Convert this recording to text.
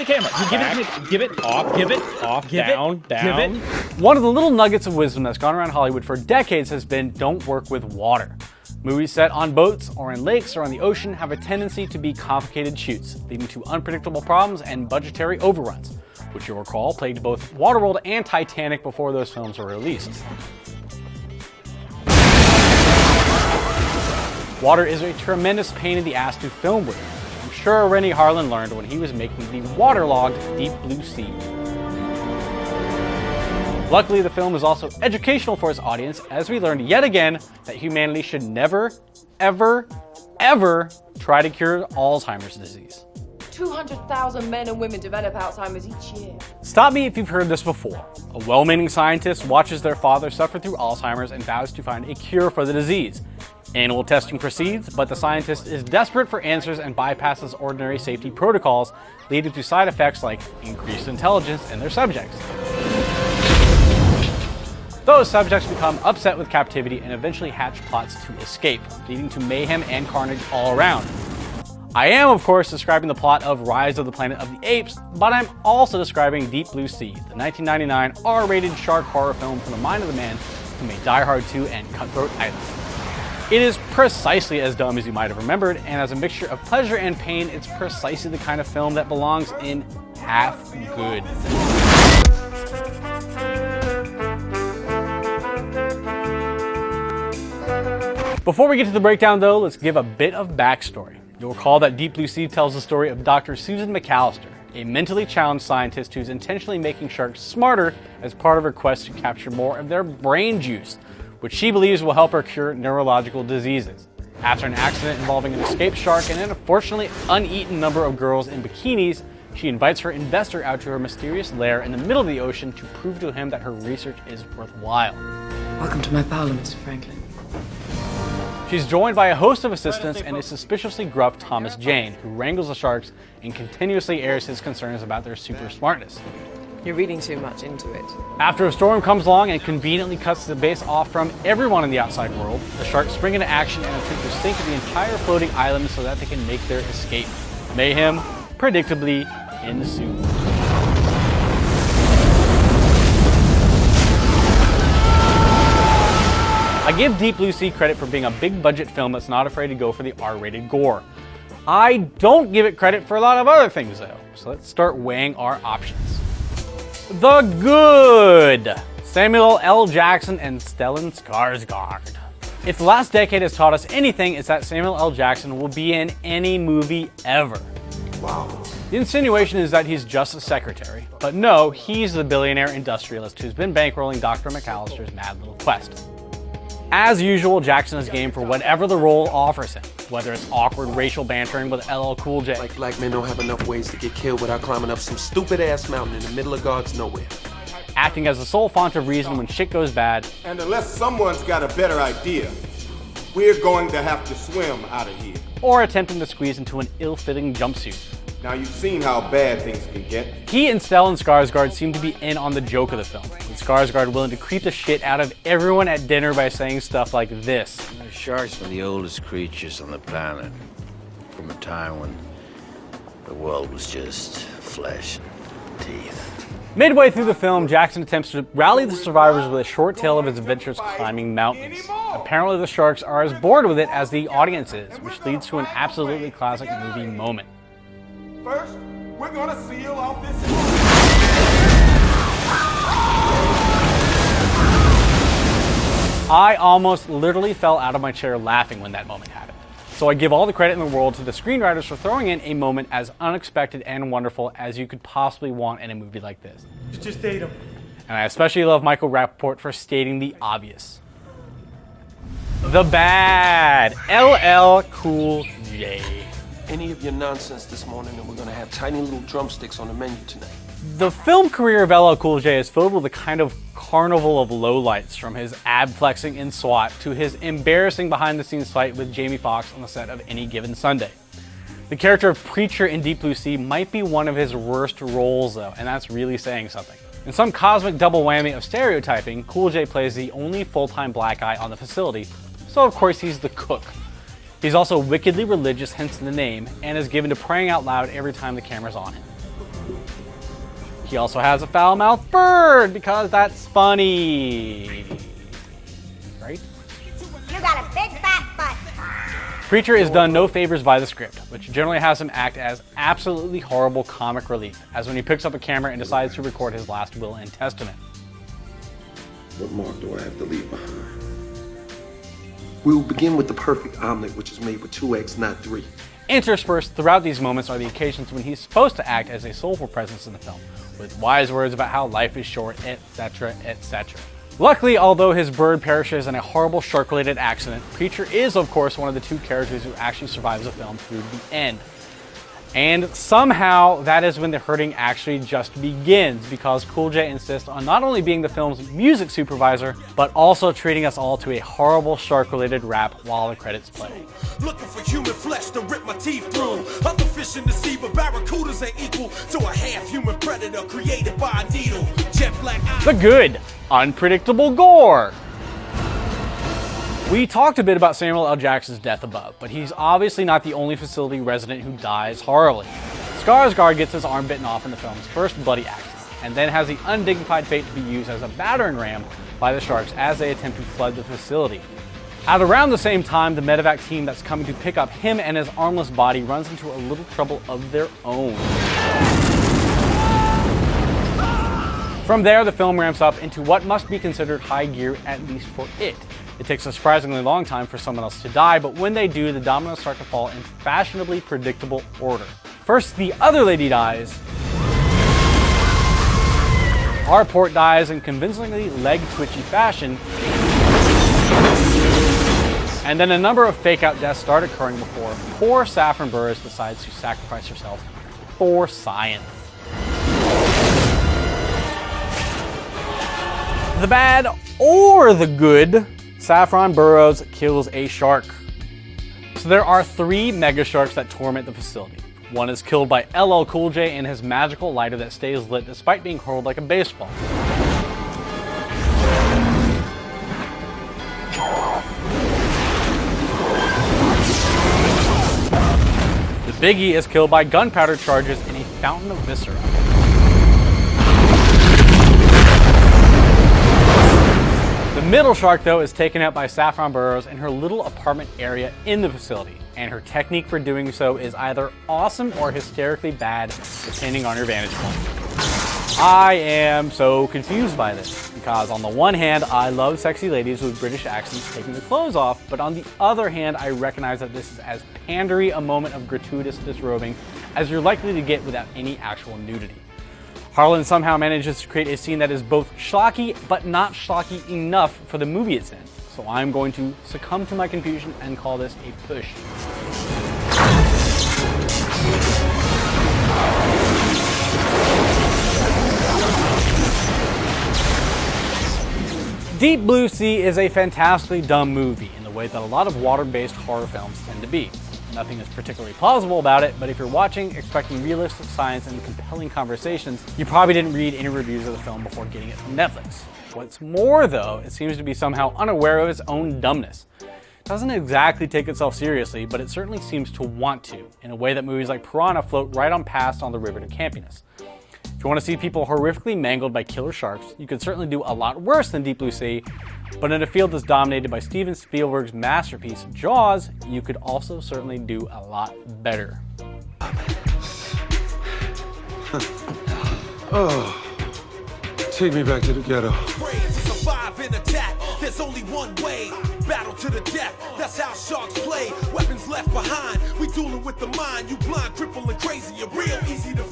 the camera. Give it off, down. One of the little nuggets of wisdom that's gone around Hollywood for decades has been don't work with water. Movies set on boats or in lakes or on the ocean have a tendency to be complicated shoots, leading to unpredictable problems and budgetary overruns, which you'll recall plagued both Waterworld and Titanic before those films were released. Water is a tremendous pain in the ass to film with. I'm sure Renny Harlin learned when he was making the waterlogged Deep Blue Sea. Luckily, the film is also educational for its audience, as we learned yet again that humanity should never, ever, ever try to cure Alzheimer's disease. 200,000 men and women develop Alzheimer's each year. Stop me if you've heard this before. A well-meaning scientist watches their father suffer through Alzheimer's and vows to find a cure for the disease. Animal testing proceeds, but the scientist is desperate for answers and bypasses ordinary safety protocols, leading to side effects like increased intelligence in their subjects. Those subjects become upset with captivity and eventually hatch plots to escape, leading to mayhem and carnage all around. I am, of course, describing the plot of Rise of the Planet of the Apes, but I'm also describing Deep Blue Sea, the 1999 R-rated shark horror film from the mind of the man who made Die Hard 2 and Cutthroat Island. It is precisely as dumb as you might have remembered, and as a mixture of pleasure and pain, it's precisely the kind of film that belongs in Half Good. Before we get to the breakdown though, let's give a bit of backstory. You'll recall that Deep Blue Sea tells the story of Dr. Susan McAllister, a mentally challenged scientist who's intentionally making sharks smarter as part of her quest to capture more of their brain juice, which she believes will help her cure neurological diseases. After an accident involving an escaped shark and an unfortunately uneaten number of girls in bikinis, she invites her investor out to her mysterious lair in the middle of the ocean to prove to him that her research is worthwhile. Welcome to my parlor, Mr. Franklin. She's joined by a host of assistants and a suspiciously gruff Thomas Jane, who wrangles the sharks and continuously airs his concerns about their super smartness. You're reading too much into it. After a storm comes along and conveniently cuts the base off from everyone in the outside world, the sharks spring into action and attempt to sink the entire floating island so that they can make their escape. Mayhem, predictably, ensues. I give Deep Blue Sea credit for being a big budget film that's not afraid to go for the R-rated gore. I don't give it credit for a lot of other things though, so let's start weighing our options. The Good! Samuel L. Jackson and Stellan Skarsgård. If the last decade has taught us anything, it's that Samuel L. Jackson will be in any movie ever. Wow. The insinuation is that he's just a secretary, but no, he's the billionaire industrialist who's been bankrolling Dr. McAllister's mad little quest. As usual, Jackson is game for whatever the role offers him, whether it's awkward racial bantering with LL Cool J. Like black men don't have enough ways to get killed without climbing up some stupid-ass mountain in the middle of God's nowhere. Acting as the sole font of reason when shit goes bad. And unless someone's got a better idea, we're going to have to swim out of here. Or attempting to squeeze into an ill-fitting jumpsuit. Now you've seen how bad things can get. He and Stellan Skarsgård seem to be in on the joke of the film, with Skarsgård willing to creep the shit out of everyone at dinner by saying stuff like this. Sharks are the oldest creatures on the planet, from a time when the world was just flesh and teeth. Midway through the film, Jackson attempts to rally the survivors with a short tale of his adventures climbing mountains. Apparently the sharks are as bored with it as the audience is, which leads to an absolutely classic movie moment. First, we're gonna seal off this. I almost literally fell out of my chair laughing when that moment happened. So I give all the credit in the world to the screenwriters for throwing in a moment as unexpected and wonderful as you could possibly want in a movie like this. You just ate him. And I especially love Michael Rappaport for stating the obvious. The Bad, LL Cool J. Any of your nonsense this morning and we're gonna have tiny little drumsticks on the menu tonight. The film career of LL Cool J is filled with a kind of carnival of lowlights, from his ab flexing in SWAT to his embarrassing behind-the-scenes fight with Jamie Foxx on the set of Any Given Sunday. The character of Preacher in Deep Blue Sea might be one of his worst roles though, and that's really saying something. In some cosmic double whammy of stereotyping, Cool J plays the only full-time black guy on the facility, so of course he's the cook. He's also wickedly religious, hence the name, and is given to praying out loud every time the camera's on him. He also has a foul-mouthed bird because that's funny. Right? You got a big fat butt. Preacher is done no favors by the script, which generally has him act as absolutely horrible comic relief, as when he picks up a camera and decides to record his last will and testament. What mark do I have to leave behind? We will begin with the perfect omelet, which is made with 2 eggs, not 3. Interspersed throughout these moments are the occasions when he's supposed to act as a soulful presence in the film, with wise words about how life is short, etc., etc. Luckily, although his bird perishes in a horrible shark-related accident, Preacher is, of course, one of the 2 characters who actually survives the film through the end. And somehow, that is when the hurting actually just begins, because Cool J insists on not only being the film's music supervisor, but also treating us all to a horrible shark-related rap while the credits play. Looking for human flesh to rip my teeth through. Other fish in the sea, but barracudas ain't equal to a half-human predator created by a needle. Jet black eyes. The good, unpredictable gore. We talked a bit about Samuel L. Jackson's death above, but he's obviously not the only facility resident who dies horribly. Skarsgård gets his arm bitten off in the film's first bloody accident, and then has the undignified fate to be used as a battering ram by the sharks as they attempt to flood the facility. At around the same time, the medevac team that's coming to pick up him and his armless body runs into a little trouble of their own. From there, the film ramps up into what must be considered high gear, at least for it. It takes a surprisingly long time for someone else to die, but when they do, the dominoes start to fall in fashionably predictable order. First, the other lady dies. Harport dies in convincingly leg-twitchy fashion. And then a number of fake-out deaths start occurring before poor Saffron Burrows decides to sacrifice herself for science. The bad or the good, Saffron Burrows kills a shark. So there are 3 mega sharks that torment the facility. One is killed by LL Cool J and his magical lighter that stays lit despite being hurled like a baseball. The Biggie is killed by gunpowder charges in a fountain of viscera. The middle shark, though, is taken out by Saffron Burrows in her little apartment area in the facility, and her technique for doing so is either awesome or hysterically bad, depending on your vantage point. I am so confused by this, because on the one hand, I love sexy ladies with British accents taking their clothes off, but on the other hand, I recognize that this is as pandery a moment of gratuitous disrobing as you're likely to get without any actual nudity. Harlan somehow manages to create a scene that is both schlocky, but not schlocky enough for the movie it's in. So I'm going to succumb to my confusion and call this a push. Deep Blue Sea is a fantastically dumb movie in the way that a lot of water-based horror films tend to be. Nothing is particularly plausible about it, but if you're watching expecting realistic science and compelling conversations, you probably didn't read any reviews of the film before getting it from Netflix. What's more, though, it seems to be somehow unaware of its own dumbness. It doesn't exactly take itself seriously, but it certainly seems to want to, in a way that movies like Piranha float right on past on the river to campiness. If you want to see people horrifically mangled by killer sharks, you can certainly do a lot worse than Deep Blue Sea, but in a field that's dominated by Steven Spielberg's masterpiece, Jaws, you could also certainly do a lot better. Oh, take me back to the ghetto. Survive and attack. There's only one way. Battle to the death. That's how sharks play. Weapons left behind. We dueling with the mind. You blind, crippled, and crazy. You're real easy to